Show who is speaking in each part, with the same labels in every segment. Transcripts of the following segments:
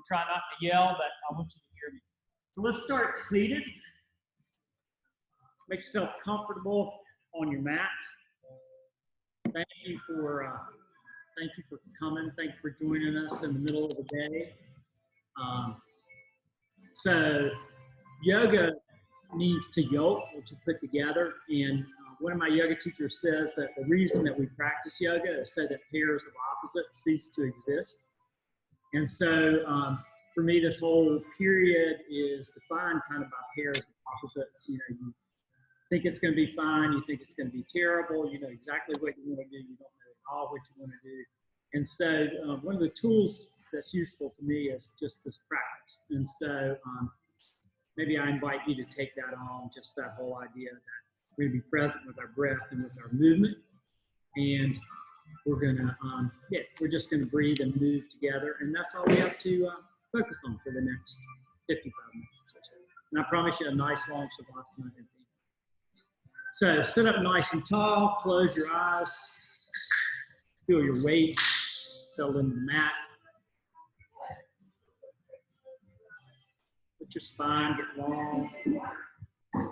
Speaker 1: try not to yell, but I want you to hear me. So let's start seated. Make yourself comfortable on your mat. Thank you for coming. Thank you for joining us in the middle of the day. So yoga means to yoke, or to put together. And one of my yoga teachers says that the reason that we practice yoga is so that pairs of opposites cease to exist. And so for me, this whole period is defined kind of by pairs of opposites. You know, you think it's going to be fine, you think it's going to be terrible, you know exactly what you want to do, you don't know at all what you want to do. And so one of the tools that's useful to me is just this practice. And so maybe I invite you to take that on, just that whole idea that we're going to be present with our breath and with our movement. And we're going to, we're just going to breathe and move together. And that's all we have to focus on for the next 55 minutes or so. And I promise you a nice long Shavasana at the end. So sit up nice and tall, close your eyes, feel your weight settle into the mat. Let your spine get long.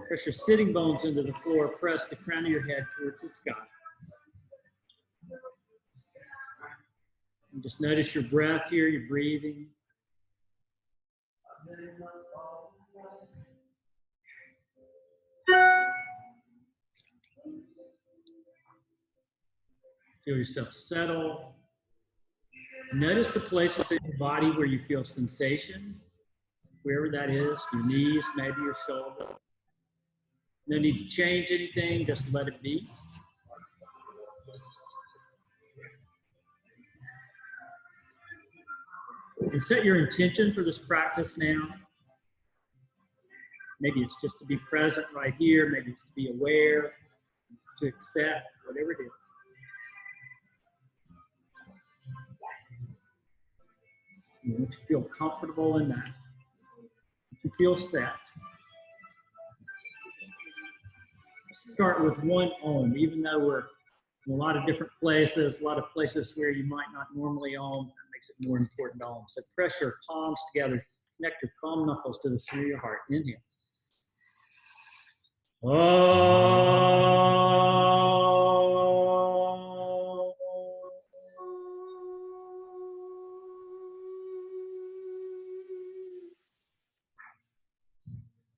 Speaker 1: Press your sitting bones into the floor. Press the crown of your head towards the sky. And just notice your breath here, your breathing. Feel yourself settle. Notice the places in your body where you feel sensation, wherever that is, your knees, maybe your shoulder. No need to change anything, just let it be. And set your intention for this practice now. Maybe it's just to be present right here, maybe it's to be aware, it's to accept, whatever it is. You want you to feel comfortable in that. If you feel set. Let's start with one Om, even though we're in a lot of different places, a lot of places where you might not normally Om, that makes it more important to Om. So press your palms together, connect your palm knuckles to the center of your heart. Inhale.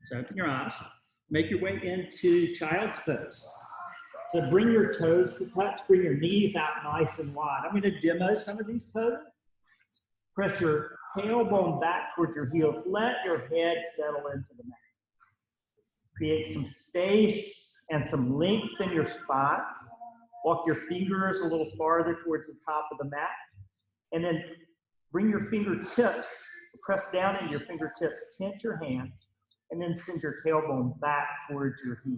Speaker 1: So open your eyes, make your way into child's pose. So bring your toes to touch, bring your knees out nice and wide. I'm going to demo some of these poses. Press your tailbone back towards your heels. Let your head settle into the mat. Create some space and some length in your spine. Walk your fingers a little farther towards the top of the mat. And then bring your fingertips, press down into your fingertips, tense your hands. And then send your tailbone back towards your heel.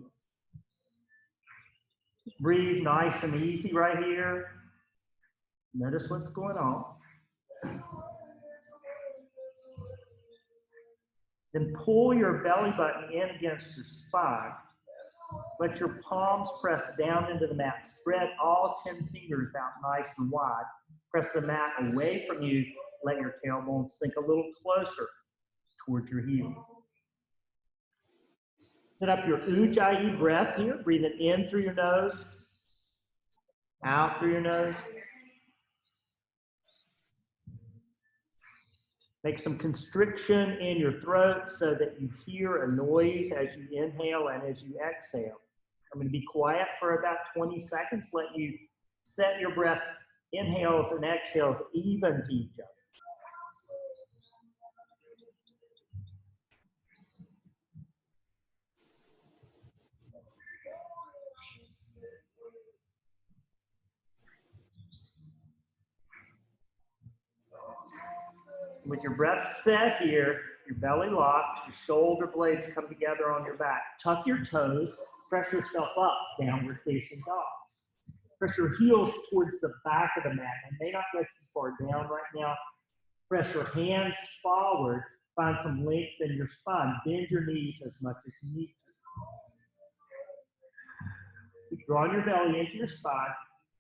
Speaker 1: Just breathe nice and easy right here. Notice what's going on. Then pull your belly button in against your spine. Let your palms press down into the mat. Spread all 10 fingers out nice and wide. Press the mat away from you. Let your tailbone sink a little closer towards your heel. Set up your Ujjayi breath here. Breathe it in through your nose, out through your nose. Make some constriction in your throat so that you hear a noise as you inhale and as you exhale. I'm going to be quiet for about 20 seconds. Let you set your breath, inhales and exhales even to each other. With your breath set here, your belly locked, your shoulder blades come together on your back. Tuck your toes, press yourself up, downward facing dogs. Press your heels towards the back of the mat. And may not go too far down right now. Press your hands forward, find some length in your spine. Bend your knees as much as you need to. Keep drawing your belly into your spine.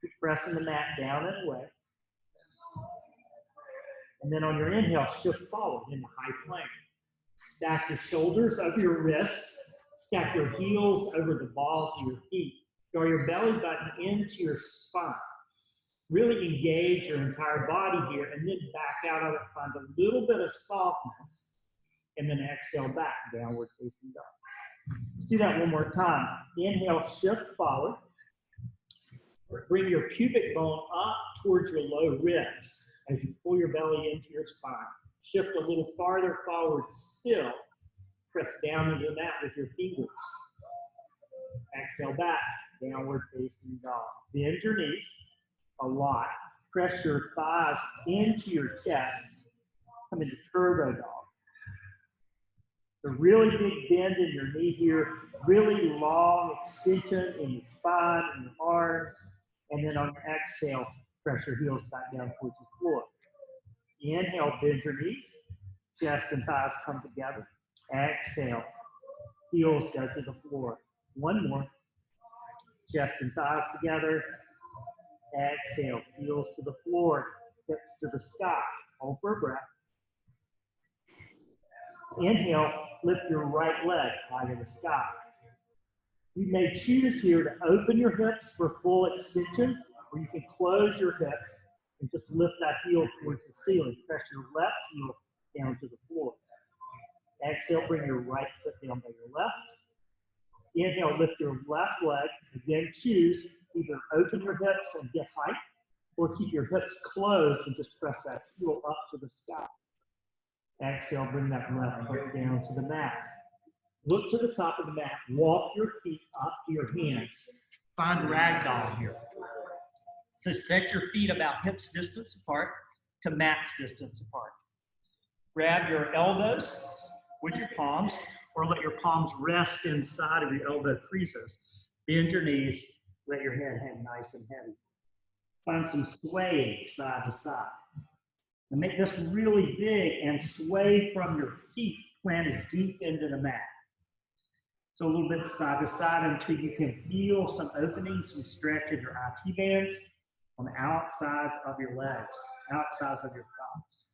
Speaker 1: Keep pressing the mat down and away. And then on your inhale, shift forward into high plank. Stack your shoulders over your wrists. Stack your heels over the balls of your feet. Draw your belly button into your spine. Really engage your entire body here, and then back out of it. Find a little bit of softness, and then exhale back, downward facing dog. Let's do that one more time. Inhale, shift forward. Bring your pubic bone up towards your low ribs as you pull your belly into your spine. Shift a little farther forward still. Press down into the mat with your fingers. Exhale back, downward facing dog. Bend your knees a lot. Press your thighs into your chest. Come into turbo dog. A really big bend in your knee here, really long extension in your spine and your arms. And then on your exhale, press your heels back down towards the floor. Inhale, bend your knees. Chest and thighs come together. Exhale, heels go to the floor. One more. Chest and thighs together. Exhale, heels to the floor, hips to the sky. Hold for a breath. Inhale, lift your right leg high to the sky. You may choose here to open your hips for full extension, or you can close your hips and just lift that heel towards the ceiling. Press your left heel down to the floor. Exhale, bring your right foot down by your left. Inhale, lift your left leg. Again, choose either open your hips and get height, or keep your hips closed and just press that heel up to the sky. Exhale, bring that left foot down to the mat. Look to the top of the mat. Walk your feet up to your hands. Find ragdoll here. So set your feet about hips distance apart to mat's distance apart. Grab your elbows with your palms, or let your palms rest inside of your elbow creases. Bend your knees. Let your head hang nice and heavy. Find some sway side to side. And make this really big and sway from your feet planted deep into the mat. So a little bit side to side until you can feel some opening, some stretch in your IT bands on the outsides of your legs, outsides of your thighs.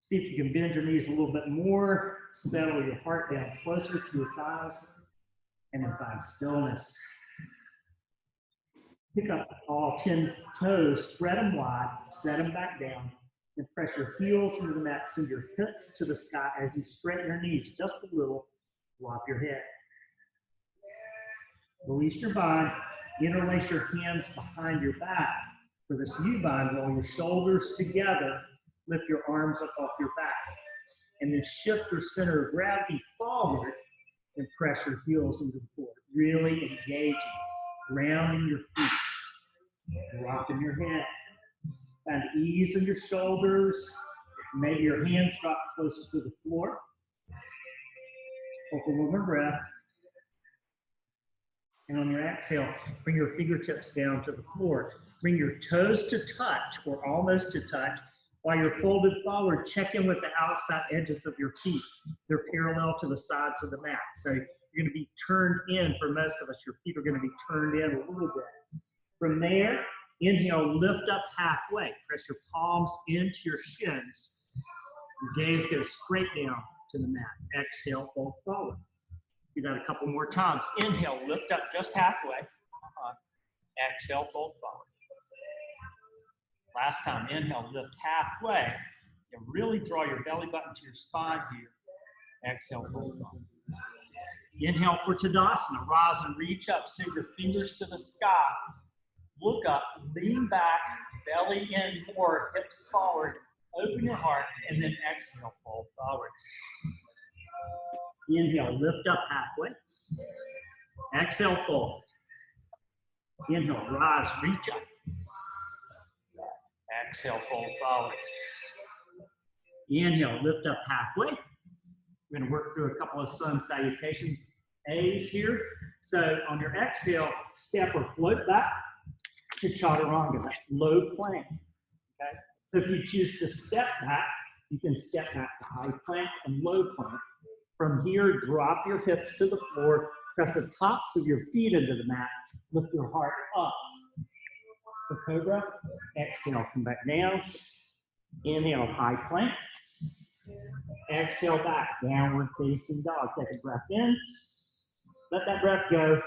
Speaker 1: See if you can bend your knees a little bit more, settle your heart down closer to your thighs, and then find stillness. Pick up all 10 toes, spread them wide, set them back down, and press your heels into the mat. Send your hips to the sky as you straighten your knees just a little. Drop your head. Release your bind. Interlace your hands behind your back. For this new bind, roll your shoulders together. Lift your arms up off your back. And then shift your center of gravity forward and press your heels into the floor. Really engaging. Grounding your feet. Rocking your head. Find ease in your shoulders. Maybe your hands drop closer to the floor. Hold for one more breath. And on your exhale, bring your fingertips down to the floor. Bring your toes to touch or almost to touch. While you're folded forward, check in with the outside edges of your feet. They're parallel to the sides of the mat. So you're going to be turned in for most of us. Your feet are going to be turned in a little bit. From there, inhale, lift up halfway. Press your palms into your shins. Your gaze goes straight down to the mat. Exhale, fold forward. Do that a couple more times. Inhale, lift up just halfway. Exhale, fold forward. Last time, inhale, lift halfway. And really draw your belly button to your spine here. Exhale, fold forward. Inhale for Tadasana. Rise and reach up. Send your fingers to the sky. Look up, lean back, belly in more, hips forward. Open your heart, and then exhale, fold forward. Inhale, lift up halfway. Exhale, fold. Inhale, rise, reach up. Exhale, fold forward. Inhale, lift up halfway. We're going to work through a couple of sun salutations. A's here. So on your exhale, step or float back to chaturanga. That's low plank. Okay? So if you choose to step back, you can step back to high plank and low plank. From here, drop your hips to the floor, press the tops of your feet into the mat, lift your heart up. For cobra, exhale, come back down, Inhale, high plank. Exhale back, downward facing dog. Take a breath in. Let that breath go.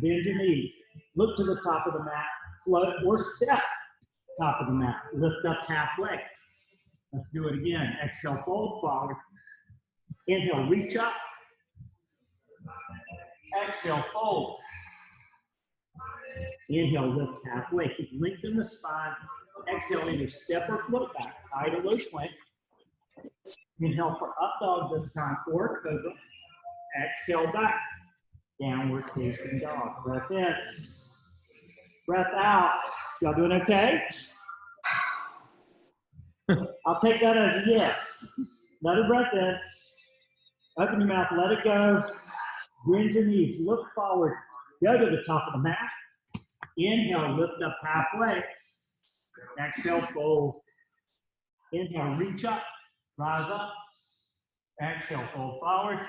Speaker 1: Bend your knees. Look to the top of the mat. Float or step top of the mat. Lift up halfway. Let's do it again. Exhale, fold forward. Inhale, reach up. Exhale, fold. Inhale, lift halfway. Keep lengthening the spine. Exhale, either step or float back. High to low plank. Inhale for up dog this time, or cobra. Exhale back. Downward facing dog. Breath in. Breath out. Y'all doing okay? I'll take that as a yes. Another breath in. Open your mouth, let it go. Bend your knees, look forward. Go to the top of the mat. Inhale, lift up halfway. Exhale, fold. Inhale, reach up, rise up. Exhale, fold forward.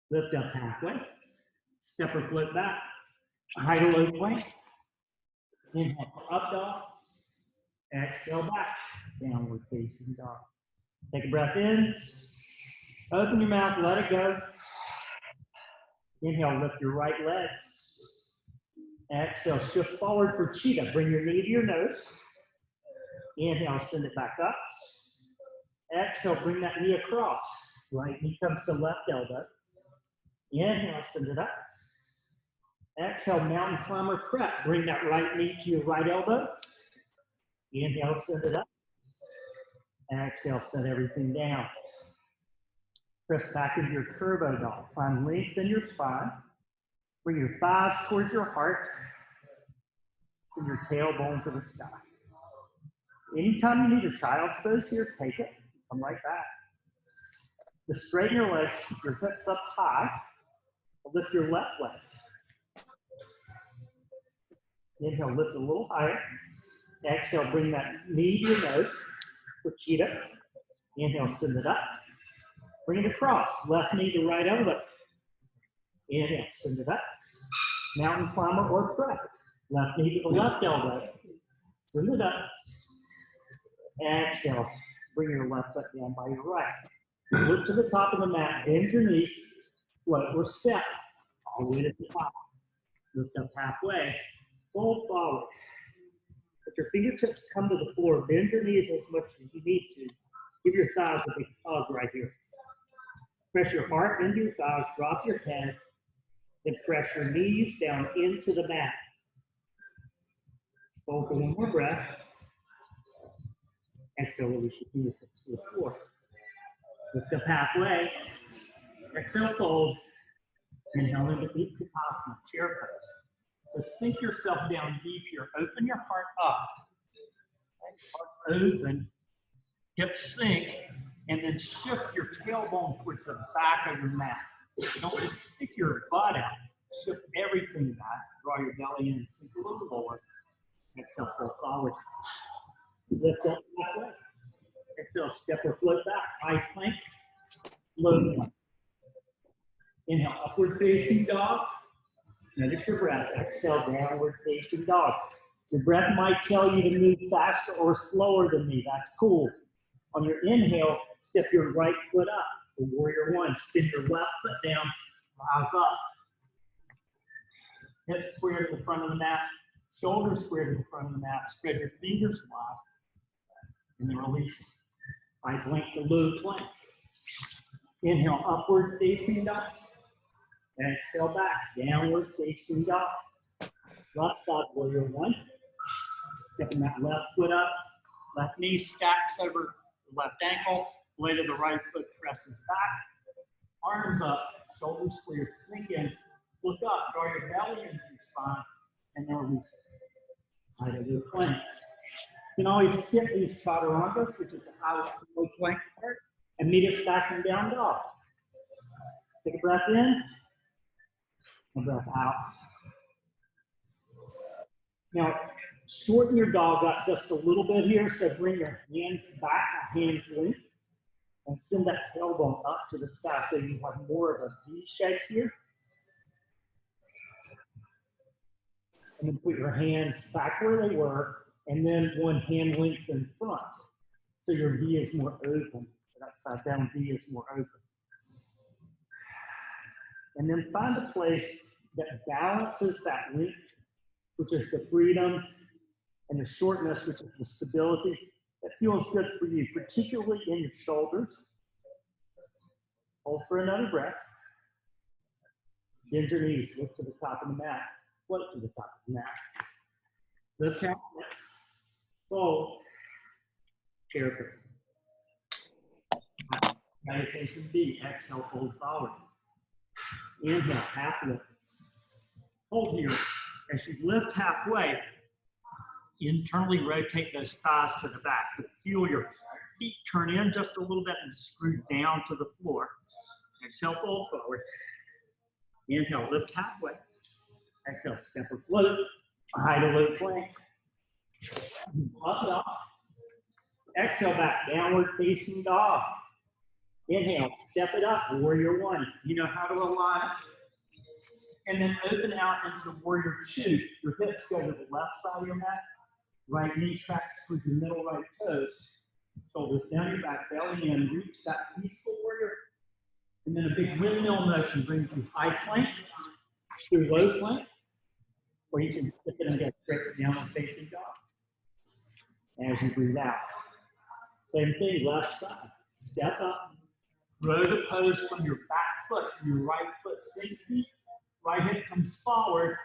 Speaker 1: Lift up halfway. Step or flip back. High to low plank. Inhale for up dog. Exhale back. Downward facing dog. Take a breath in. Open your mouth, let it go. Inhale, lift your right leg. Exhale, shift forward for cheetah. Bring your knee to your nose. Inhale, send it back up. Exhale, bring that knee across. Right knee comes to left elbow. Inhale, send it up. Exhale, mountain climber prep. Bring that right knee to your right elbow. Inhale, send it up. Exhale, set everything down. Press back into your turbo dog. Find length in your spine. Bring your thighs towards your heart. Send your tailbone to the sky. Anytime you need a child's pose here, take it. Come right back. Just straighten your legs. Keep your hips up high. Lift your left leg. Inhale, lift a little higher. Exhale, bring that knee to your nose for cheetah. Inhale, send it up. Bring it across. Left knee to right elbow. Inhale, send it up. Mountain climber or prep. Left knee to the left elbow. Send it up. Exhale. Bring your left foot down by your right. Look to the top of the mat. Bend your knees. Float or step. All the way to the top. Lift up halfway. Fold forward. Let your fingertips come to the floor. Bend your knees as much as you need to. Give your thighs a big hug right here. Press your heart into your thighs. Drop your head. Then press your knees down into the mat. Hold for one more breath. Exhale, release your fingertips to the floor. Lift up halfway. Exhale, fold. Inhale into deep Vipassana, chair pose. So sink yourself down deep here. Open your heart up. Heart open. Hips sink. And then shift your tailbone towards the back of your mat. Don't just stick your butt out. Shift everything back. Draw your belly in and sink a little lower. Exhale, pull forward. Lift up halfway. Exhale, step or float back. High plank. Low plank. Inhale, upward facing dog. Notice your breath. Exhale, downward facing dog. Your breath might tell you to move faster or slower than me. That's cool. On your inhale, step your right foot up. For warrior one, spin your left foot down, rise up. Hips square to the front of the mat, shoulders square to the front of the mat. Spread your fingers wide, and then release. Right plank to low plank. Inhale, upward facing dog. Exhale back, downward facing dog. Left side, warrior one. Stepping that left foot up. Left knee stacks over the left ankle. Blade of the right foot presses back. Arms up, shoulders squared, sink in. Look up, draw your belly into your spine, and then release it. High to low plank. You can always sit these chaturangas, which is the high to low plank part, and meet us back in down dog. Take a breath in, and breath out. Now, shorten your dog up just a little bit here, so bring your hands back, hands length, and send that tailbone up to the sky so you have more of a V shape here. And then put your hands back where they were, And then one hand length in front. So your V is more open. That upside down V is more open. And then find a place that balances that length, which is the freedom, and the shortness, which is the stability. That feels good for you, particularly in your shoulders. Hold for another breath. Bend your knees, lift to the top of the mat, float to the top of the mat. Lift half, fold, chair pose. Meditation B, exhale, fold forward. Inhale, half lift. Hold here. As you lift halfway, internally rotate those thighs to the back, but feel your feet turn in just a little bit and screw down to the floor. Exhale, fold forward. Inhale, lift halfway. Exhale, step or float. High to low plank. Up, up. Exhale, back, downward facing dog. Inhale, step it up, warrior one. You know how to align. And then open out into warrior two. Your hips go to the left side of your mat. Right knee tracks through your middle right toes. Shoulders down your back, belly in. Reach that peaceful warrior. And then a big windmill motion brings you high plank through low plank. Or you can flip it and go straight down facing dog. As you breathe out. Same thing, left side. Step up. Grow the pose from your back foot, from your right foot, same feet. Right hip comes forward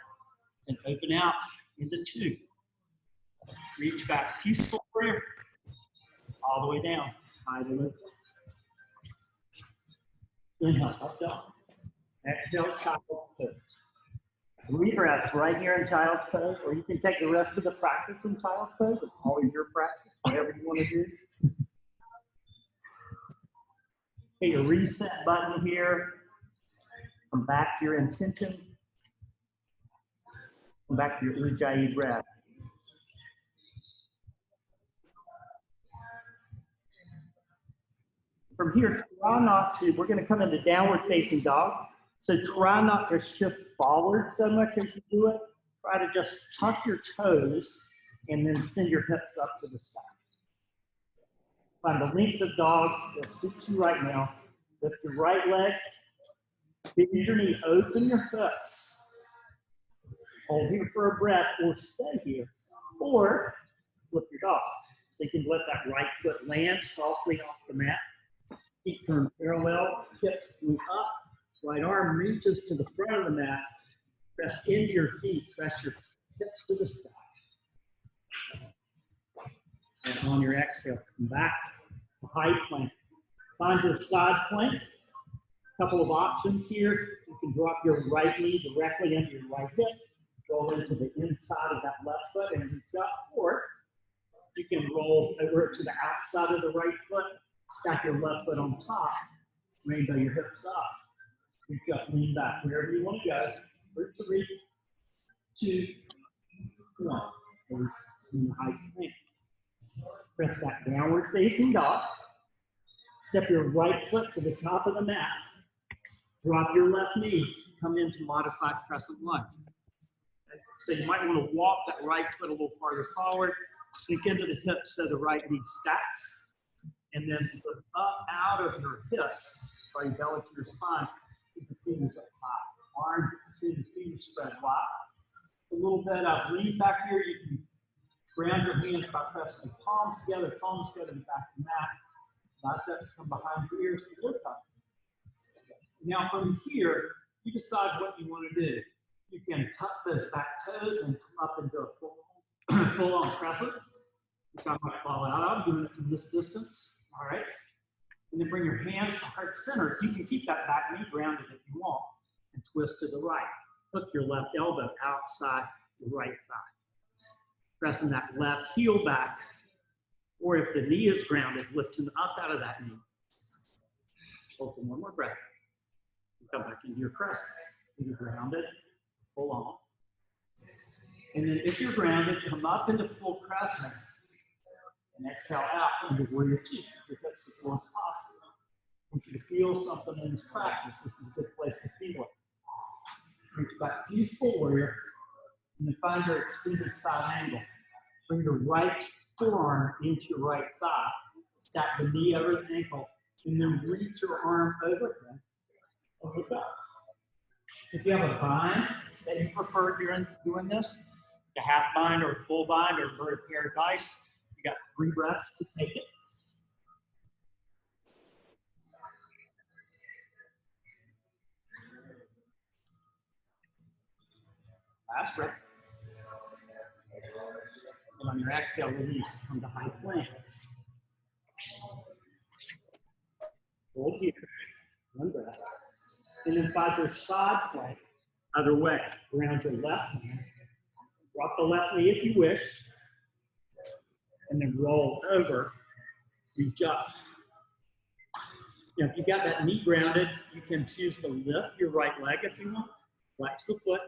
Speaker 1: and open out into two. Reach back, peaceful prayer. All the way down, high to low. Inhale, up dog. Exhale, child's pose. 3 breaths right here in child's pose, or you can take the rest of the practice in child's pose. It's always your practice, whatever you want to do. Okay, your reset button here. Come back to your intention. Come back to your Ujjayi breath. From here, try not to, we're going to come into downward facing dog. So try not to shift forward so much as you do it. Try to just tuck your toes and then send your hips up to the side. Find the length of dog that suits you right now. Lift your right leg. Bend your knee, open your hips. Hold here for a breath or stay here. Or flip your dog. So you can let that right foot land softly off the mat. Feet turn parallel, hips move up. Right arm reaches to the front of the mat. Press into your feet, press your hips to the sky. And on your exhale, come back to high plank. Find your side plank. Couple of options here. You can drop your right knee directly into your right hip, roll into the inside of that left foot and reach up, or you can roll over to the outside of the right foot, stack your left foot on top, rainbow your hips up, reach up, lean back, wherever you want to go. 3, 2, 1. Release in the high plank. Press back, downward facing dog. Step your right foot to the top of the mat. Drop your left knee, come into modified crescent lunge. Okay. So you might want to walk that right foot a little farther forward, sink into the hips so the right knee stacks, and then look up out of your hips, by your belly to your spine, keep the fingers up high. Arms extended, fingers spread wide. A little bit of lean back here, you can ground your hands by pressing palms together in the back of the mat. Biceps come behind your ears to lift up. Now from here, you decide what you want to do. You can tuck those back toes and come up into a full-on crescent, which I might fall out of, doing it from this distance. All right. And then bring your hands to heart center. You can keep that back knee grounded if you want, and twist to the right. Hook your left elbow outside the right thigh. Pressing that left heel back, or if the knee is grounded, lifting up out of that knee. Hold for one more breath. Come back into your crescent. If you're grounded, pull on. And then if you're grounded, come up into full crescent and exhale out into warrior two. Your hips as low as possible. I want you to feel something in this practice. This is a good place to feel it. Reach back, peaceful warrior, and then find your extended side angle. Bring your right forearm into your right thigh. Stack the knee over the ankle, and then reach your arm overhead. Look up. If you have a bind that you prefer during doing this, a half bind or a full bind or inverted paradise, you got 3 breaths to take it. Last breath. And on your exhale, release. Come to high plank. Hold here. 1 breath. And then find your side plank. Other way. Around your left hand. Drop the left knee if you wish. And then roll over. Reach up. Now, if you got that knee grounded, you can choose to lift your right leg if you want. Flex the foot.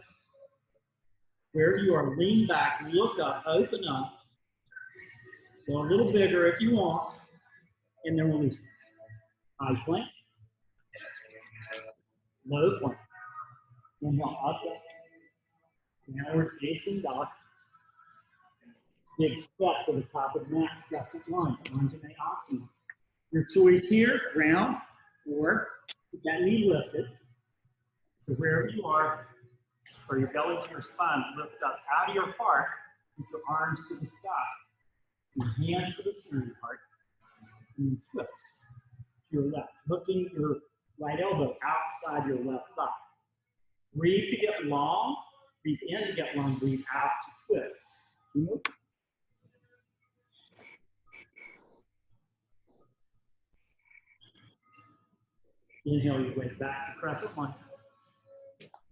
Speaker 1: Where you are, lean back, look up, open up. Go a little bigger if you want. And then release. High plank. Low plank. Inhale up. Downward facing dog. Big step to the top of the mat. Crescent lunge. Anjaneyasana. Your choice here, round, or keep that knee lifted. So wherever you are, or your belly to your spine, lift up out of your heart, with your arms to the sky, your hands to the center of your heart, and then twist to your left, hooking your right elbow outside your left thigh. Breathe to get long, breathe in to get long, breathe out to twist. Inhale your way back to crescent lunge.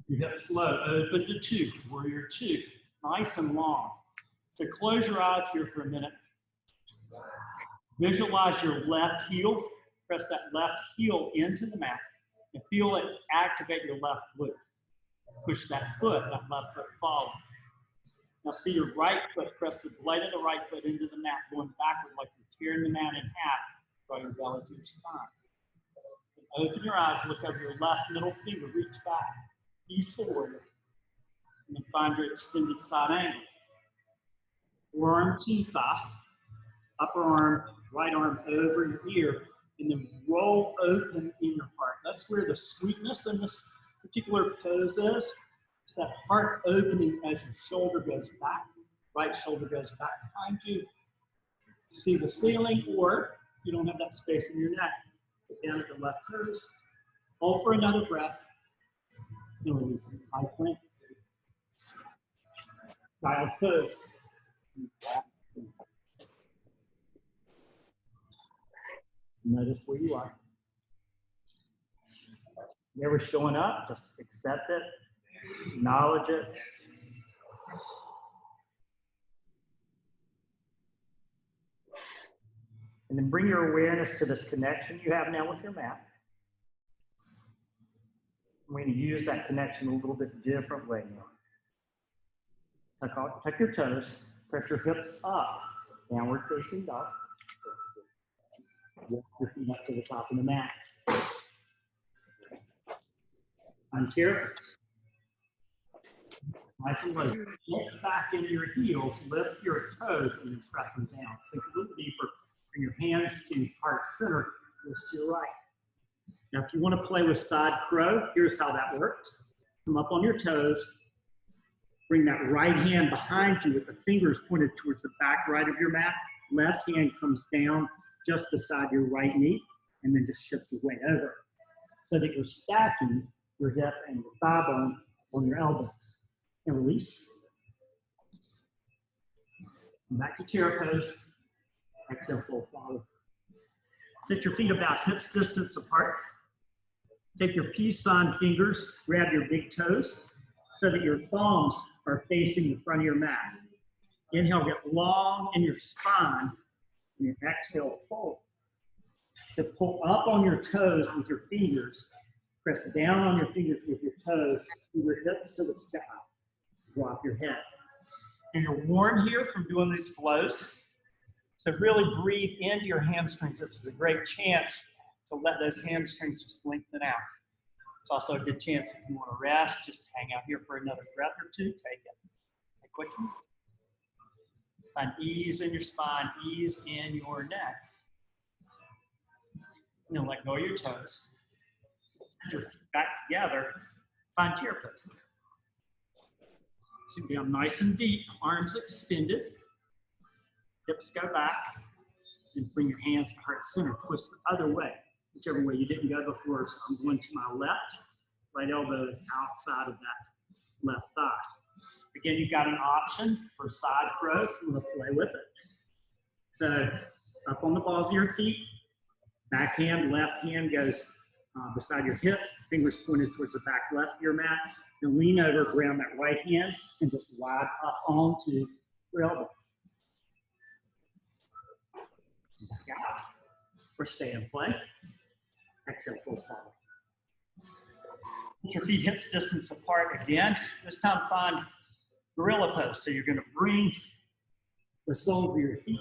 Speaker 1: Your hips slow, open to 2, warrior 2, nice and long. So close your eyes here for a minute. Visualize your left heel. Press that left heel into the mat and feel it activate your left glute. Push that left foot forward. Now see your right foot, press the blade of the right foot into the mat, going backward like you're tearing the mat in half, draw your belly to your spine. And open your eyes, look over your left middle finger, reach back. Ease forward, and then find your extended side angle. Forearm to thigh, upper arm, right arm over your ear, and then roll open in your heart. That's where the sweetness in this particular pose is. It's that heart opening as your shoulder goes back, right shoulder goes back behind you. See the ceiling, or you don't have that space in your neck. Put down at the left toes. Hold for another breath. And release it. High plank. Child's pose. Notice where you are. Never showing up, just accept it, acknowledge it. And then bring your awareness to this connection you have now with your mat. We're going to use that connection a little bit different way now. Tuck your toes, press your hips up, downward facing dog. Walk your feet up to the top of the mat. Uncareful. Nice and low. Get back into your heels, lift your toes, and then press them down. Sink a little deeper. Bring your hands to heart center, twist to your right. Now, if you want to play with side crow, here's how that works. Come up on your toes. Bring that right hand behind you with the fingers pointed towards the back right of your mat. Left hand comes down just beside your right knee, and then just shift your weight over so that you're stacking your hip and your thigh bone on your elbows. And release. Come back to chair pose. Exhale, full forward. Sit your feet about hips distance apart. Take your peace sign fingers, grab your big toes so that your thumbs are facing the front of your mat. Inhale, get long in your spine, and exhale, fold. So pull up on your toes with your fingers, press down on your fingers with your toes, move your hips to the sky, drop your head. And you're warm here from doing these flows. So really breathe into your hamstrings. This is a great chance to let those hamstrings just lengthen out. It's also a good chance if you want to rest, just hang out here for another breath or two. Take it. Take what you need. Find ease in your spine, ease in your neck. And then let go of your toes. Put your feet back together. Find chair pose. So down nice and deep, arms extended. Hips go back. And bring your hands to heart center. Twist the other way, whichever way you didn't go before. So I'm going to my left. Right elbow is outside of that left thigh. Again, you've got an option for side crow if you want to play with it. So up on the balls of your feet, back hand, left hand goes beside your hip, fingers pointed towards the back left of your mat. Then lean over, ground that right hand, and just slide up onto your elbow. Back out. Or stay in play. Exhale, full forward. Put your feet hips distance apart again. This time find gorilla pose. So you're going to bring the soles of your feet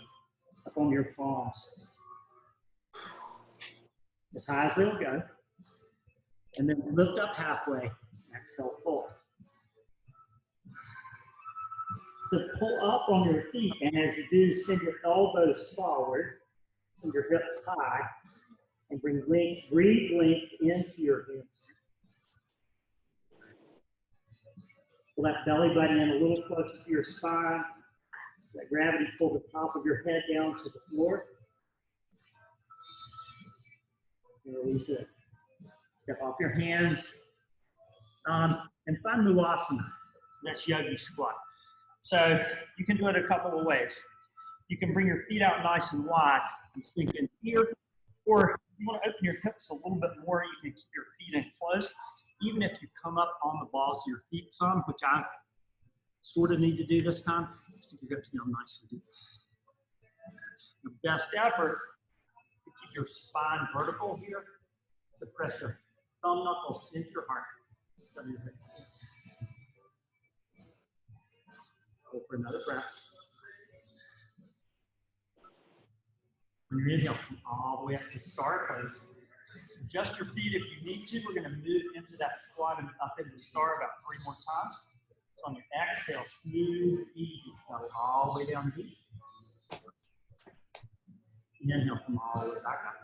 Speaker 1: up on your palms. As high as they'll go. And then lift up halfway. Exhale, pull. So pull up on your feet, and as you do, send your elbows forward, send your hips high, and bring length, breathe length into your hips. Pull that belly button in a little closer to your spine. Let gravity pull the top of your head down to the floor. And release it. Step off your hands. And find Mudasana. So that's yogi squat. So you can do it a couple of ways. You can bring your feet out nice and wide and sink in here. Or if you want to open your hips a little bit more, you can keep your feet in close. Even if you come up on the balls of your feet some, which I sort of need to do this time, sink your hips down nice and deep. Your best effort to keep your spine vertical here, to press your thumb knuckles into your heart. So your hips. Go for another breath. When you inhale, come all the way up to star pose. Adjust your feet if you need to. We're going to move into that squat and up into star about 3 more times. On your exhale, smooth, easy. So all the way down deep. Inhale, come all the way back up.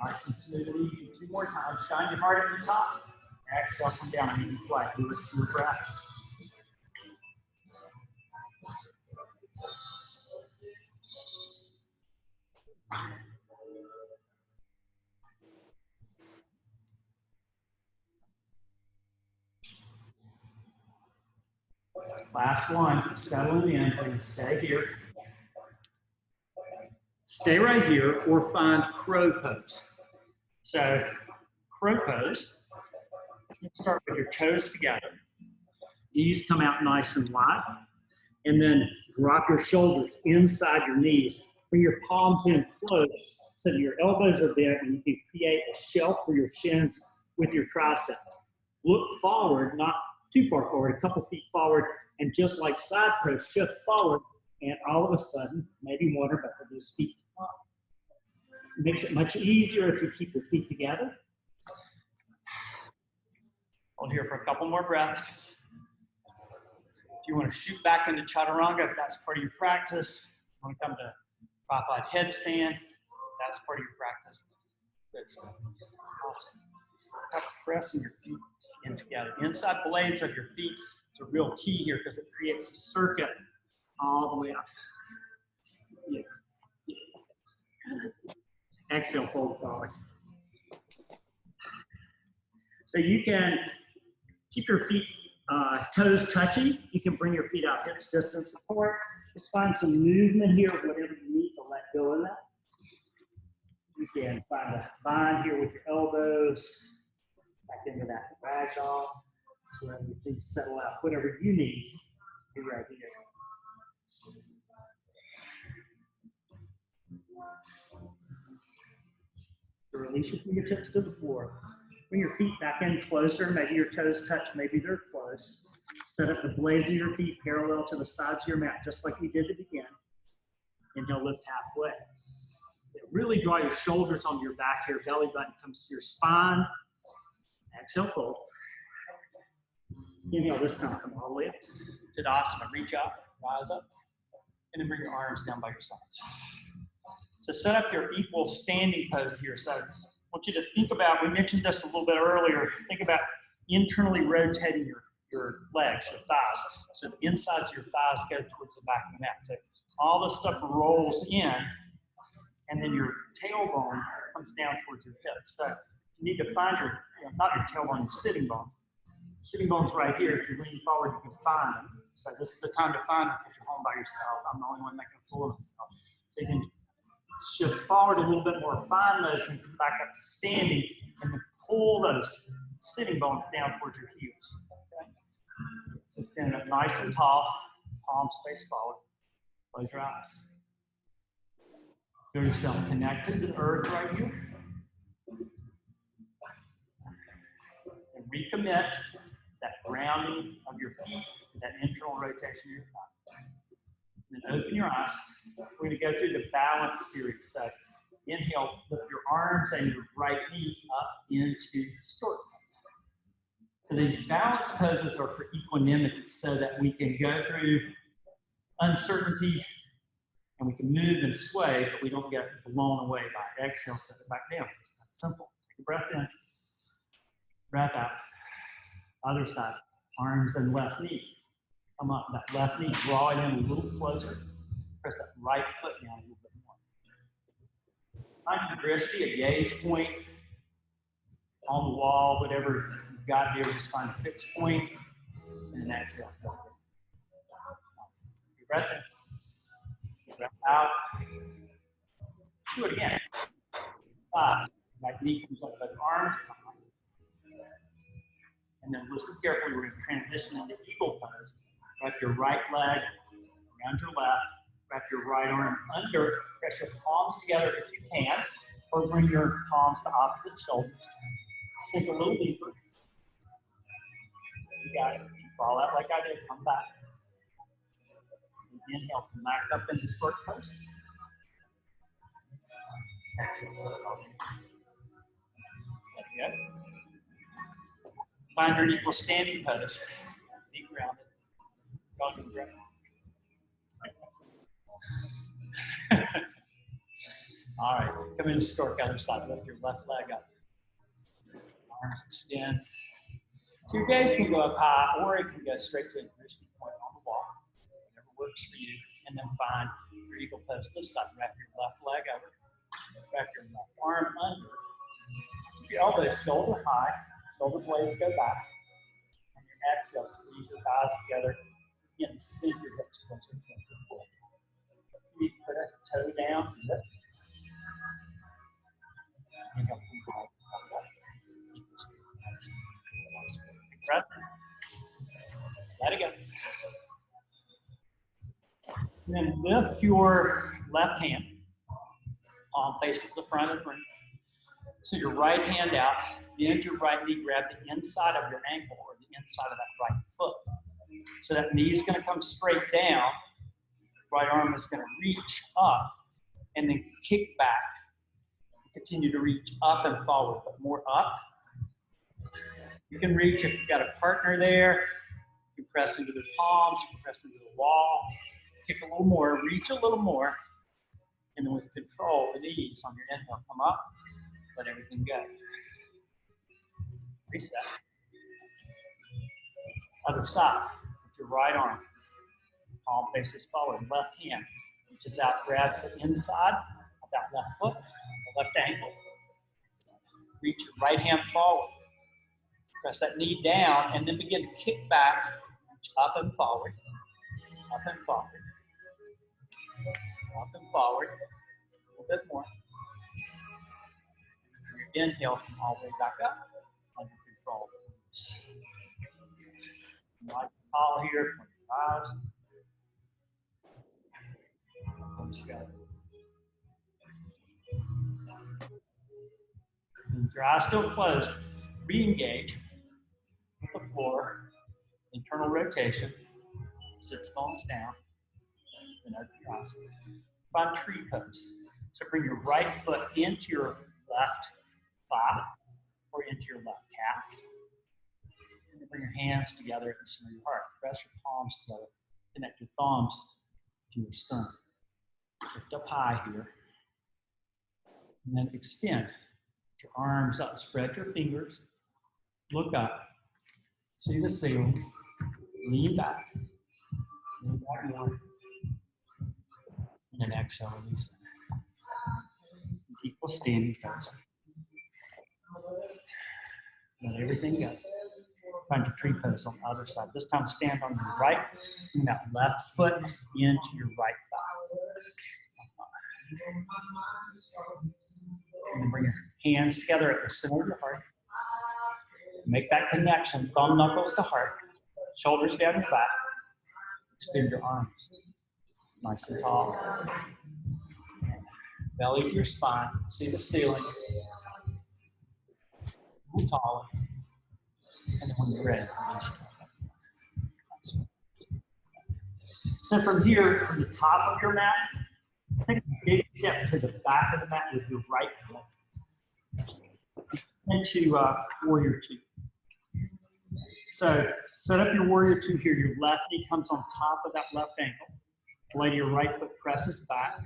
Speaker 1: Nice and smooth and easy. 2 more times. Shine your heart at the top. Exhale, come down and even fly. Do it to your breath. Last one, settling in, please stay here. Stay right here or find crow pose. So, crow pose, start with your toes together. Knees come out nice and wide. And then drop your shoulders inside your knees. Bring your palms in close so that your elbows are bent and you can create a shelf for your shins with your triceps. Look forward, not too far forward, a couple feet forward, and just like side pose, shift forward, and all of a sudden, maybe one or both of those feet come up. It makes it much easier if you keep your feet together. Hold here for a couple more breaths. If you want to shoot back into chaturanga, if that's part of your practice, you want to come to tripod headstand, if that's part of your practice. Good stuff. Awesome. Start pressing your feet in together. Inside blades of your feet is a real key here because it creates a circuit all the way up. Yeah. Exhale, fold forward. So you can keep your feet toes touching. You can bring your feet out hips distance apart. Just find some movement here, whatever you need to let go of that. You can find a bind here with your elbows, back into that ragdoll, so that things settle out. Whatever you need, be right here. So release your fingertips to the floor. Bring your feet back in closer. Maybe your toes touch, maybe they're close. Set up the blades of your feet parallel to the sides of your mat, just like we did to begin. Inhale, lift halfway. Really draw your shoulders onto your back here. Belly button comes to your spine. Exhale, fold. Inhale this time, come all the way up. Tadasana, reach up, rise up. And then bring your arms down by your sides. So set up your equal standing pose here. So I want you to think about, we mentioned this a little bit earlier, think about internally rotating your legs, your thighs. So the insides of your thighs go towards the back of the mat. So all this stuff rolls in, and then your tailbone comes down towards your hips. So you need to find your, not your tailbone, your sitting bone. Sitting bone's right here. If you lean forward, you can find them. So this is the time to find them because you're home by yourself. I'm the only one making a fool of myself. So you can shift forward a little bit more, find those, and come back up to standing, and then pull those sitting bones down towards your heels. Okay? So stand up nice and tall, palms face forward. Close your eyes. Feel yourself connected to the earth right here. And recommit that grounding of your feet, that internal rotation of your thigh. And then open your eyes. We're going to go through the balance series. So inhale, lift your arms and your right knee up into stork pose. So these balance poses are for equanimity, so that we can go through uncertainty and we can move and sway, but we don't get blown away by it. Exhale, set it back down. It's that simple. Take a breath in, breath out. Other side, arms and left knee. Come up, that left knee, draw it in a little closer. Press that right foot down a little bit more. Find your drishti, a gaze point on the wall, whatever you've got here, just find a fixed point, and then exhale. Your breath in, breath out. Do it again. 5. Right knee comes up, both arms. And then listen carefully, we're going to transition into eagle pose. Wrap your right leg around your left, wrap your right arm under, press your palms together if you can, or bring your palms to opposite shoulders. Sink a little deeper. You got it. Fall out like I did, come back. Inhale, come back up into stork pose. Exhale. There you go. Find your equal standing pose. Feet grounded. All right, come into stork, other side. Lift your left leg up. Arms extend. So your gaze can go up high, or it can go straight to a drishti point on the wall. Whatever works for you. And then find your eagle pose this side. Wrap your left leg over. Wrap your left arm under. Keep your elbows shoulder high. Shoulder blades go back. And your exhale, squeeze your thighs together. Again, sink your hips closer to the floor. You put a toe down. Lift. Breath. Let it go. And then lift your left hand. Palm faces the front of the room. So your right hand out, bend your right knee, grab the inside of your ankle or the inside of that right foot. So that knee is going to come straight down. Right arm is going to reach up and then kick back. Continue to reach up and forward, but more up. You can reach if you've got a partner there. You can press into the palms, you can press into the wall. Kick a little more, reach a little more. And then with control and ease on your inhale, come up, let everything go. Reset. Other side, with your right arm. Palm faces forward, left hand reaches out, grabs the inside of that left foot, the left ankle. Reach your right hand forward. Press that knee down and then begin to kick back, reach up and forward, up and forward, up and forward. A little bit more. Your inhale, come all the way back up under control. Like tall here, close your eyes. Close together. And with your eyes still closed, re-engage with the floor, internal rotation, sits bones down, and open your eyes. Find tree pose. So bring your right foot into your left thigh or into your left calf. And then bring your hands together at the center of your heart. Press your palms together. Connect your thumbs to your sternum. Lift up high here. And then extend. Put your arms up. Spread your fingers. Look up. See the ceiling. Lean back. Lean back more. And then exhale, release that. Equal standing pose. Let everything go. Find your tree pose on the other side. This time stand on your right. Bring that left foot into your right thigh. And then bring your hands together at the center of your heart. Make that connection, thumb knuckles to heart. Shoulders down your back. Extend your arms. Nice and tall. Belly to your spine. See the ceiling. A little taller. And then when you're ready, release it. So from here, from the top of your mat, take a big step to the back of the mat with your right foot. Into warrior two. So set up your warrior two here. Your left knee comes on top of that left ankle. Blade of your right foot presses back.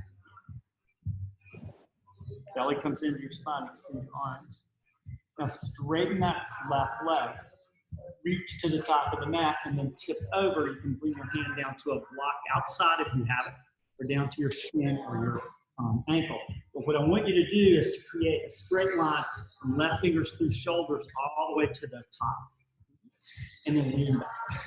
Speaker 1: Belly comes into your spine. Extend your arms. Now straighten that left leg. Reach to the top of the mat and then tip over. You can bring your hand down to a block outside if you have it, or down to your shin or your ankle. But what I want you to do is to create a straight line from left fingers through shoulders all the way to the top. And then lean back.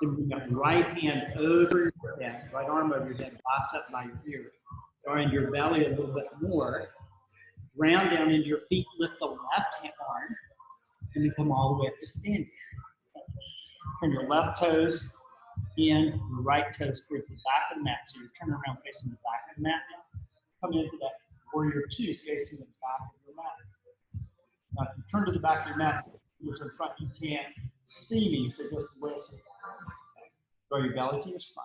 Speaker 1: Then bring that right hand over your head, right arm over your head, bicep by your ear. Or into your belly a little bit more. Round down into your feet, lift the left hand arm, and then come all the way up to standing. Turn your left toes in, your right toes towards the back of the mat. So you're turning around facing the back of the mat now. Come into that warrior two facing the back of your mat. Now if you turn to the back of your mat, you to the front, you can't see me, so just listen. Throw your belly to your spine.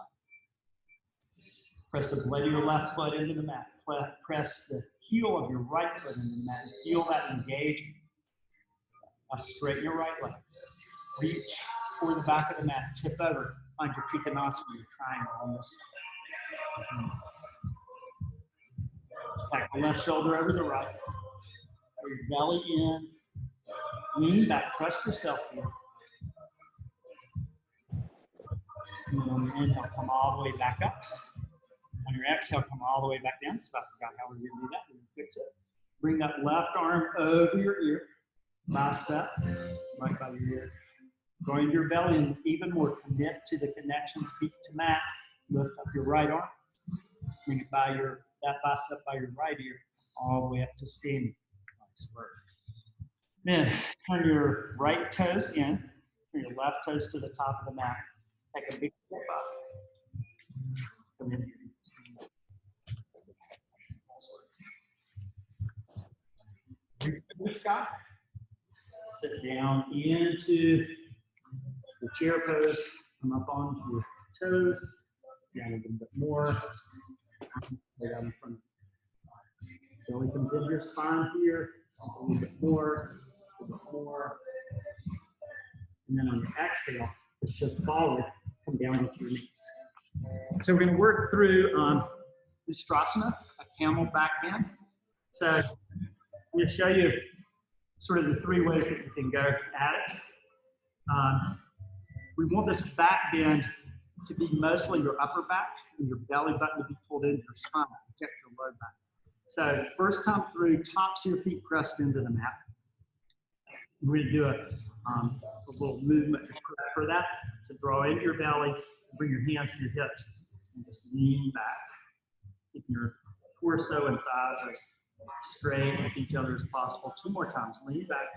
Speaker 1: Press the blade of your left foot into the mat. Press the heel of your right foot into the mat. Feel that engagement. Now straighten your right leg. Reach for the back of the mat. Tip over. Find your Trikonasana, your triangle on this side. Stack the left shoulder over the right. Your belly in. Lean back. Trust yourself here. And then on your inhale, come all the way back up. On your exhale, come all the way back down, because I forgot how we're going to do that. We're going to fix it. Bring that left arm over your ear. Bicep, right by your ear. Go into your belly and even more commit to the connection, feet to mat. Lift up your right arm. Bring it by that bicep by your right ear, all the way up to standing. Nice work. Then turn your right toes in. Turn your left toes to the top of the mat. Take a big step up. Come in here. Scott. Sit down into the chair pose. Come up onto your toes. Down a little bit more. Lay down in front of you. Belly comes into your spine here. A little bit more. A little bit more. And then on your exhale, shift forward. Come down onto your knees. So we're going to work through Ustrasana, a camel back bend. So I'm going to show you sort of the three ways that you can go at it. We want this back bend to be mostly your upper back and your belly button to be pulled into your spine to protect your low back. So first time through, tops of your feet pressed into the mat. We're going to do a little movement to prep for that. So draw into your belly, bring your hands to your hips, and just lean back. Keeping your torso and thighs as straight with each other as possible. Two more times. Lean back.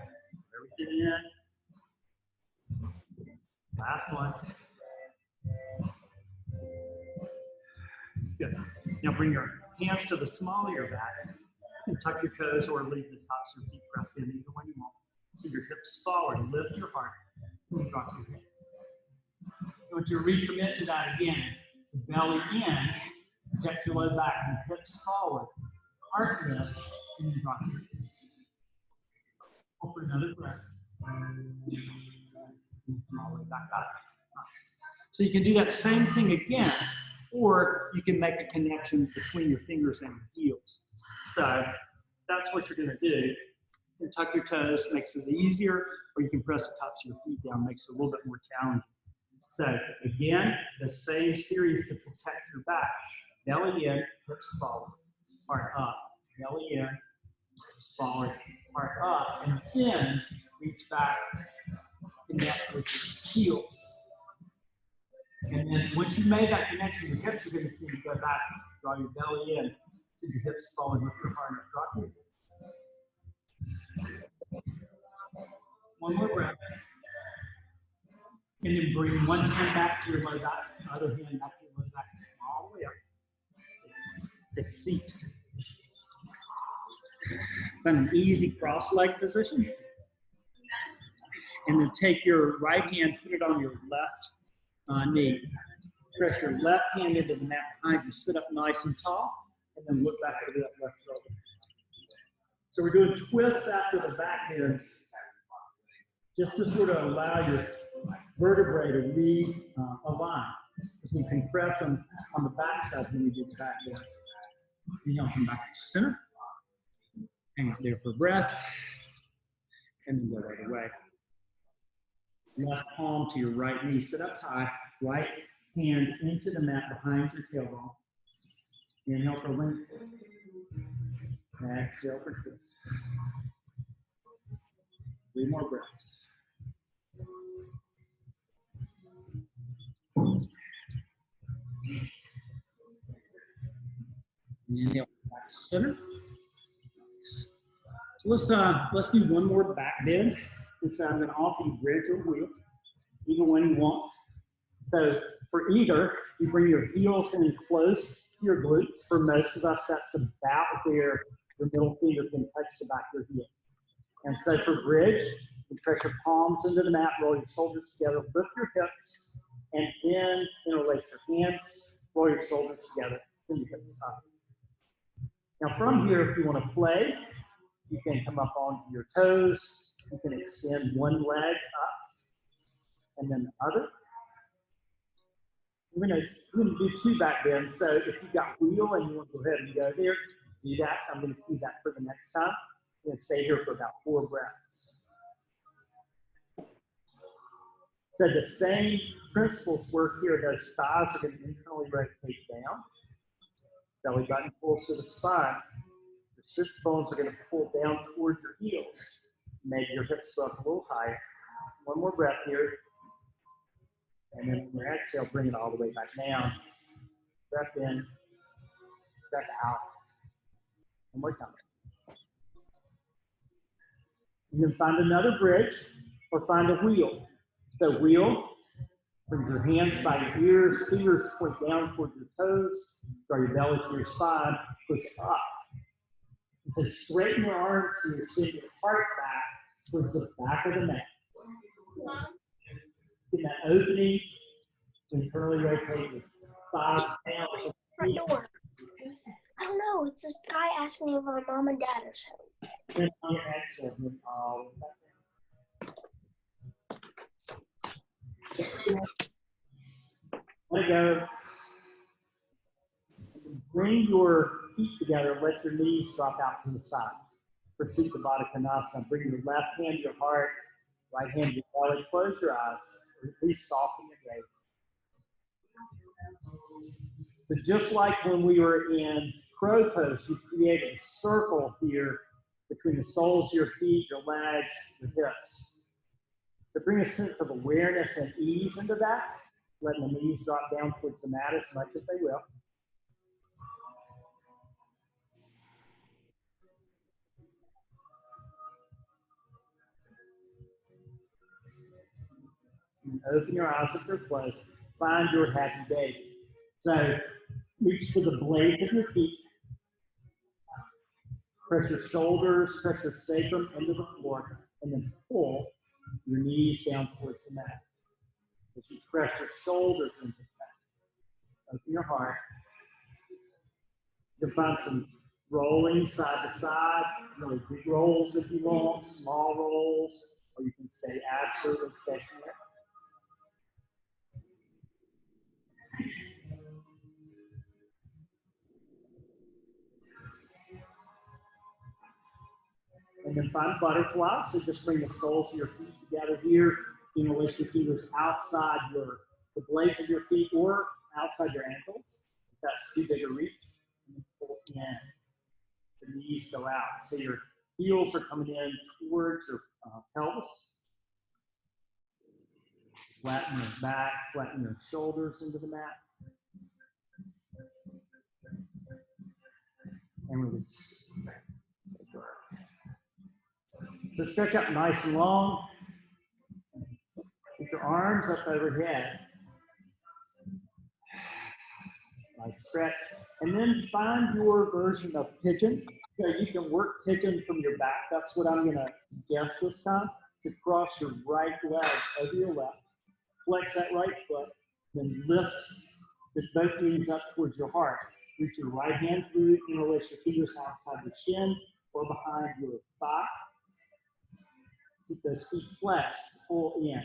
Speaker 1: Everything in. Last one. Good. Now bring your hands to the small of your back. And tuck your toes or leave the tops of your feet pressed in, either one you want. So your hips forward, lift your heart, and drop your head. I want you to recommit to that again. So belly in, project your low back, and hips forward, heart lift, and drop your head. For another breath. All the way back up. So you can do that same thing again, or you can make a connection between your fingers and your heels. So that's what you're going to do. You tuck your toes, makes it easier, or you can press the tops of your feet down, makes it a little bit more challenging. So again, the same series to protect your back. Belly in, hips forward, heart up. Belly in, hips forward, heart up. And then reach back, connect with your heels. And then once you made that connection, your hips are going to continue to go back. Draw your belly in, so your hips forward, lift your heart up, drop your hips. One more breath. And then bring one hand back to your low back, other hand back to your low back, all the way up. Take a seat. Find an easy cross-leg position. And then take your right hand, put it on your left knee. Press your left hand into the mat behind you. Sit up nice and tall, and then look back over that left shoulder. So we're doing twists after the back bends, just to sort of allow your vertebrae to realign. As we compress on the back side when we do the back bend. Inhale, come back to center. Hang out there for a breath, and then go right away. Left palm to your right knee, sit up high, right hand into the mat behind your tailbone. Inhale for length. Exhale for twist. 3 more breaths. Inhale back to center. So let's do one more back bend. And so I'm going to offer you bridge or wheel, either one you want. So for either, you bring your heels in close to your glutes. For most of us, that's about where your middle finger can touch the back of your heel. And so for bridge, you press your palms into the mat, roll your shoulders together, lift your hips, and then interlace your hands, roll your shoulders together, then your hips up. Now from here, if you want to play, you can come up onto your toes. You can extend one leg up and then the other. We're going to do 2 back bends. So if you've got wheel and you want to go ahead and go there, do that. I'm going to do that for the next time. I'm going to stay here for about 4 breaths. So the same principles work here. Those thighs are going to internally rotate down. Belly button pulls to the spine. Your sits bones are going to pull down towards your heels. Maybe your hips go up a little higher. 1 more breath here. And then when you exhale, bring it all the way back down. Breath in, breath out. 1 more time. And then find another bridge or find a wheel. So wheel, bring your hands by your ears, fingers point down towards your toes, draw your belly to your spine, push up. And so straighten your arms so you're sending your heart back towards the back of the mat. Get that opening, internally rotate your thighs down.
Speaker 2: Front door. I don't know. It's this guy asking me if my mom and dad is home.
Speaker 1: Then on your exhale, move all the way back down. Let it go. Bring your feet together. Let your knees drop out to the sides. Proceed to Baddha Konasana. Bring your left hand to your heart, right hand to your belly. Close your eyes, or at least soften your gaze. So just like when we were in crow pose, you created a circle here between the soles of your feet, your legs, your hips. So bring a sense of awareness and ease into that, letting the knees drop down towards the mat as much as they will. And open your eyes if they're closed. Find your happy baby. So reach for the blades of your feet. Press your shoulders, press your sacrum into the floor, and then pull your knees down towards the mat. As you press your shoulders into the mat. Open your heart. You can find some rolling side to side, really big rolls if you want, small rolls, or you can stay absolutely stationary. And then find butterfly. So just bring the soles of your feet together here. You know, place your fingers outside the blades of your feet or outside your ankles. If that's too big a reach, and then pull in. The knees go out. So your heels are coming in towards your pelvis. Flatten your back, flatten your shoulders into the mat. And release. So stretch up nice and long. Keep your arms up overhead. Nice stretch. And then find your version of pigeon. So you can work pigeon from your back. That's what I'm going to suggest this time. To cross your right leg over your left. Flex that right foot. Then lift both knees up towards your heart. Reach your right hand through. Interlace your fingers outside your shin or behind your thigh. Keep those feet flexed. Pull in.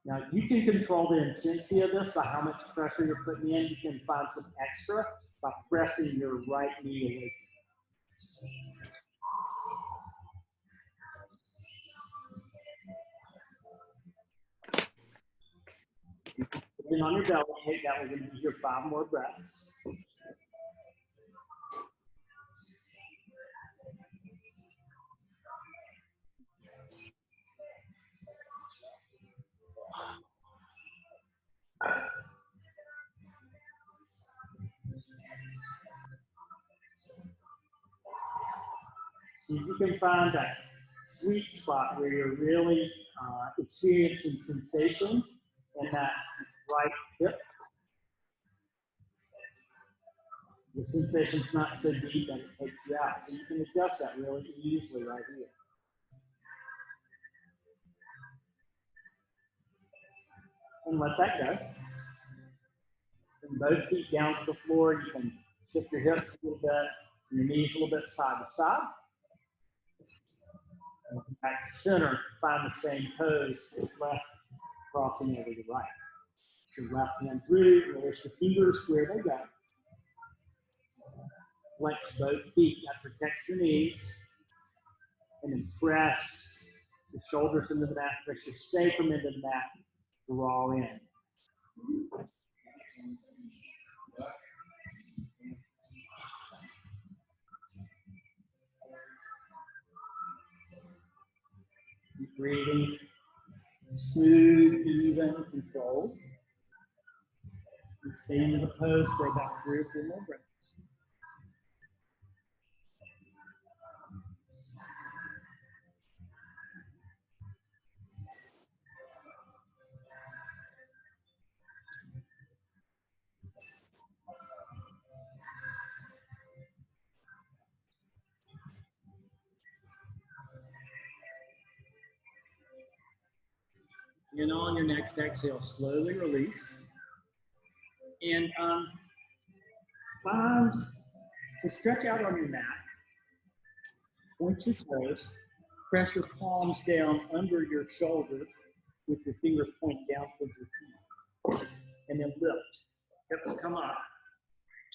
Speaker 1: Now, you can control the intensity of this by how much pressure you're putting in. You can find some extra by pressing your right knee away. Then on your belly, take that. We're going to be here 5 more breaths. So you can find that sweet spot where you're really experiencing sensation in that right hip. The sensation's not so deep that it takes you out. So you can adjust that really easily right here. And let that go. And both feet down to the floor. You can shift your hips a little bit, and your knees a little bit side to side. And back to center, find the same pose with left crossing over the right. Your left hand through, release your fingers where they go. Flex both feet, that protects your knees. And then press the shoulders into the mat, press your sacrum into the mat, draw in. Keep breathing, smooth, even, controlled. Stay into the pose for about 3 or 4 more breaths. And on your next exhale, slowly release. And find to stretch out on your mat. Point your toes. Press your palms down under your shoulders with your fingers pointing down towards your feet. And then lift. Hips come up.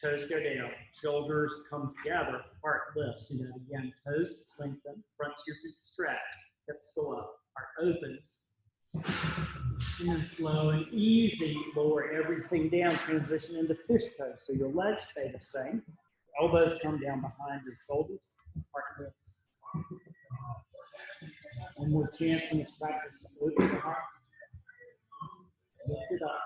Speaker 1: Toes go down. Shoulders come together. Heart lifts. Do that again. Toes lengthen. Fronts of your feet stretch. Hips go up. Heart opens. And then slow and easy, lower everything down, transition into fish pose. So your legs stay the same. Elbows come down behind your shoulders. Heart lifts. One more chance in this practice to open the heart. Lift it up.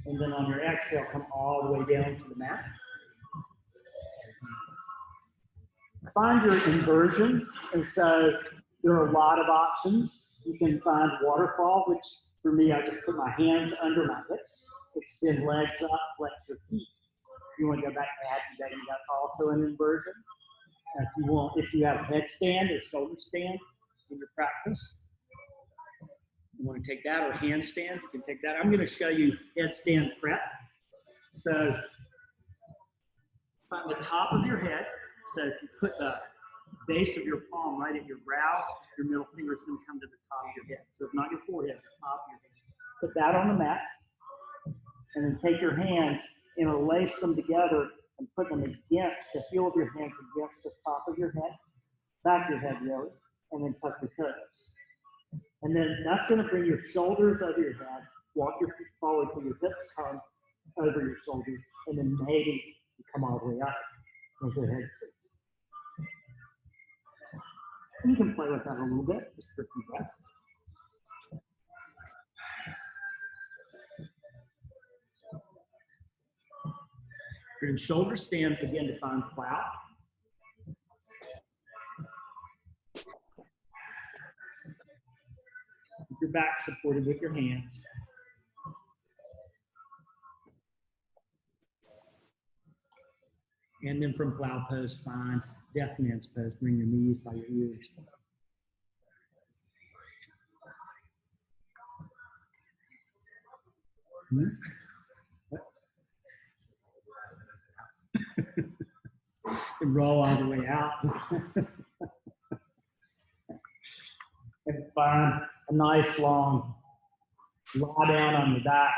Speaker 1: And then on your exhale, come all the way down to the mat. Find your inversion. And so there are a lot of options. You can find waterfall, which for me, I just put my hands under my hips, extend legs up, flex your feet. If you want to go back to happy day, that's also an inversion. If you have headstand or shoulder stand in your practice, you want to take that, or handstand, you can take that. I'm going to show you headstand prep. So Find the top of your head. So if you put the base of your palm right at your brow, your middle finger is going to come to the top of your head. So it's not your forehead, the top of your head. Put that on the mat, and then take your hands, interlace them together, and put them against the heel of your hands against the top of your head, back of your head really, and then tuck your toes. And then that's going to bring your shoulders over your head, walk your feet forward till your hips come over your shoulders, and then maybe you come all the way up into the head seat. You can play with that a little bit, just for a few breaths. Your shoulders stand, begin to find plow. Keep your back supported with your hands. And then from plow pose, find deaf man's pose. Bring your knees by your ears. And roll all the way out. And find a nice long lie down on your back.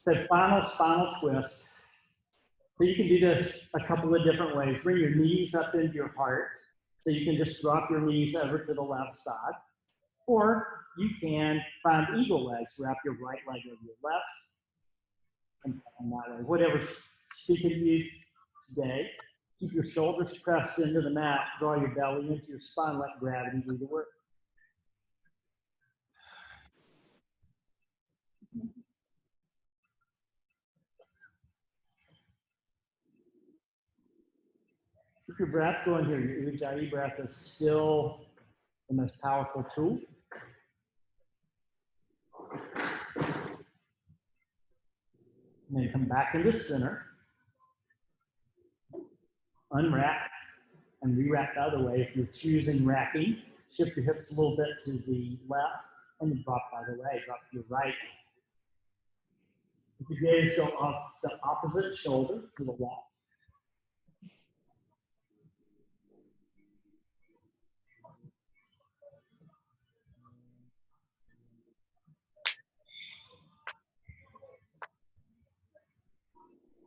Speaker 1: So final spinal twist. So you can do this a couple of different ways. Bring your knees up into your heart. So you can just drop your knees over to the left side. Or you can find eagle legs. Wrap your right leg over your left. And that way. Whatever's speaking to you today. Keep your shoulders pressed into the mat. Draw your belly into your spine. Let gravity do the work. Keep your breath going here. Your Ujjayi breath is still the most powerful tool. And then come back into center. Unwrap and re-wrap the other way. If you're choosing wrapping, shift your hips a little bit to the left and then drop the other way. Drop to your right. If your gaze go off the opposite shoulder to the left.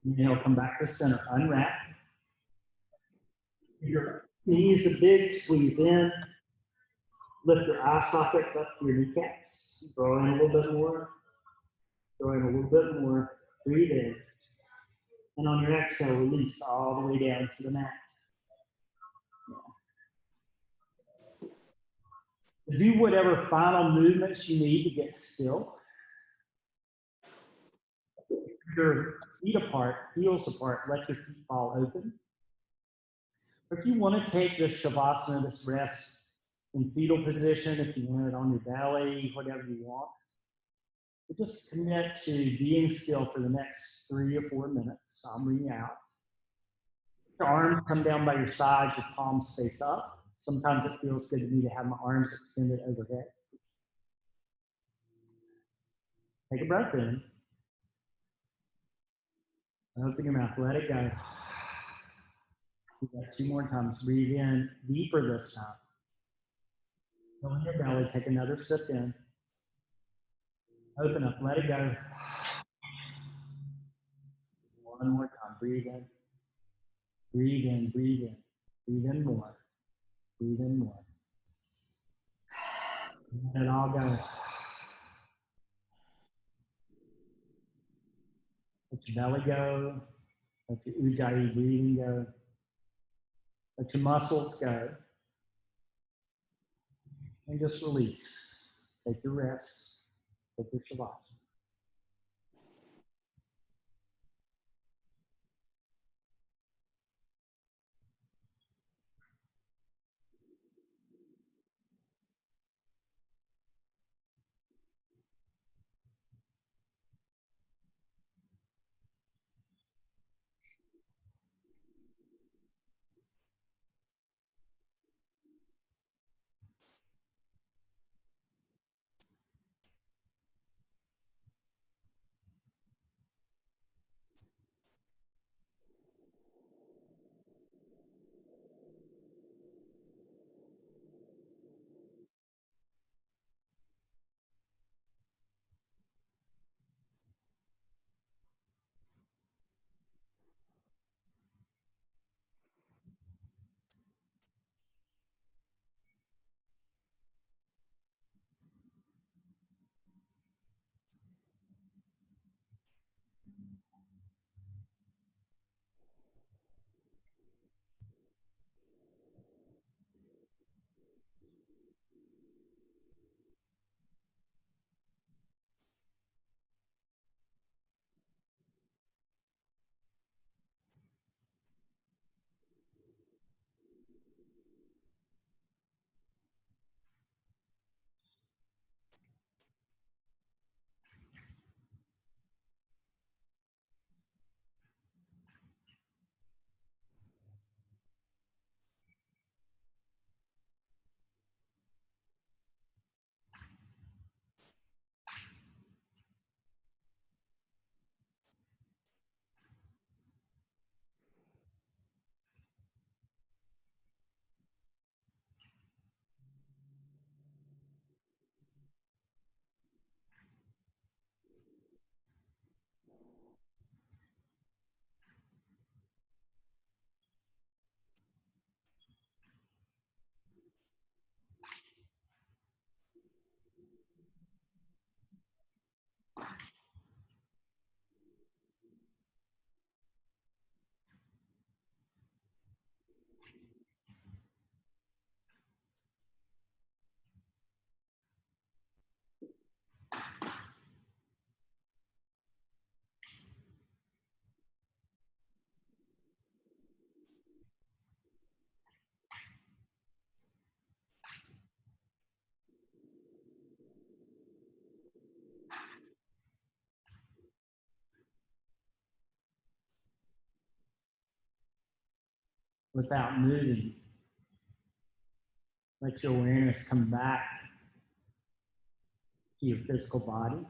Speaker 1: And then you'll come back to center. Unwrap. Your knees are big, squeeze in. Lift your eye sockets up to your kneecaps. Draw in a little bit more. Draw in a little bit more. Breathe in. And on your exhale, release all the way down to the mat. Yeah. Do whatever final movements you need to get still. Your feet apart, heels apart, let your feet fall open. If you want to take this shavasana, this rest in fetal position, if you want it on your belly, whatever you want, but just commit to being still for the next 3 or 4 minutes. I'll bring you out. Your arms come down by your sides, your palms face up. Sometimes it feels good to me to have my arms extended overhead. Take a breath in. Open your mouth, let it go. Do that 2 more times. Breathe in deeper this time. Go in your belly, take another sip in. Open up, let it go. 1 more time, breathe in. Breathe in, breathe in. Breathe in more. Breathe in more. Let it all go. Let your belly go. Let your Ujjayi breathing go. Let your muscles go. And just release. Take your rest. Take your shavasana. without moving. Let your awareness come back to your physical body.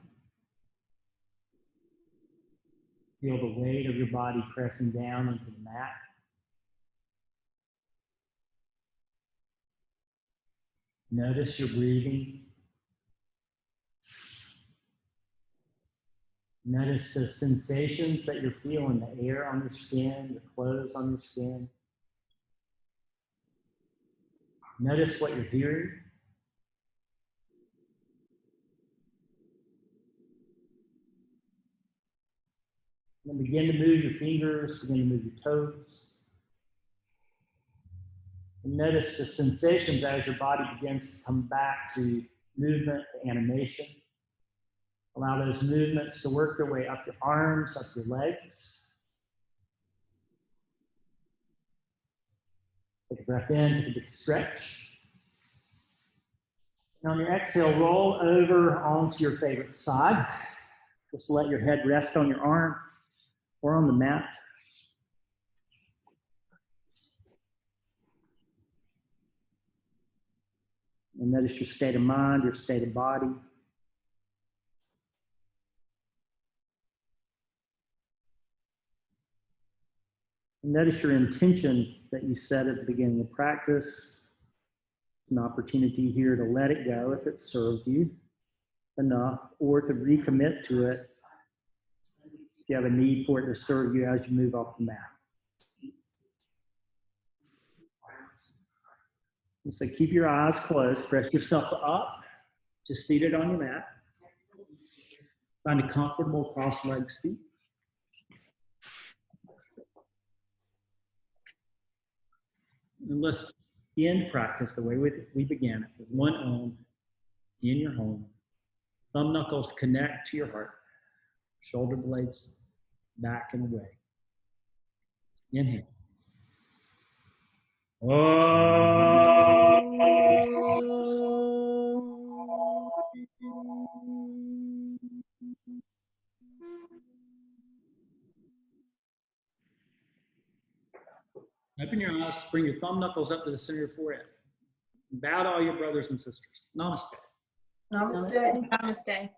Speaker 1: Feel the weight of your body pressing down into the mat. Notice your breathing. Notice the sensations that you're feeling, the air on your skin, the clothes on your skin. Notice what you're hearing. And begin to move your fingers, begin to move your toes. And notice the sensations as your body begins to come back to movement, to animation. Allow those movements to work their way up your arms, up your legs. Take a breath in, take a big stretch. And on your exhale, roll over onto your favorite side. Just let your head rest on your arm or on the mat. And notice your state of mind, your state of body. And notice your intention that you set at the beginning of practice. It's an opportunity here to let it go if it served you enough, or to recommit to it if you have a need for it to serve you as you move off the mat. And so keep your eyes closed, press yourself up, just seated on your mat. Find a comfortable cross-legged seat. And let's end practice the way we began it, with one arm in your home. Thumb knuckles connect to your heart. Shoulder blades back and away. Inhale. Open your eyes, bring your thumb knuckles up to the center of your forehead. Bow to all your brothers and sisters. Namaste.
Speaker 3: Namaste. Namaste.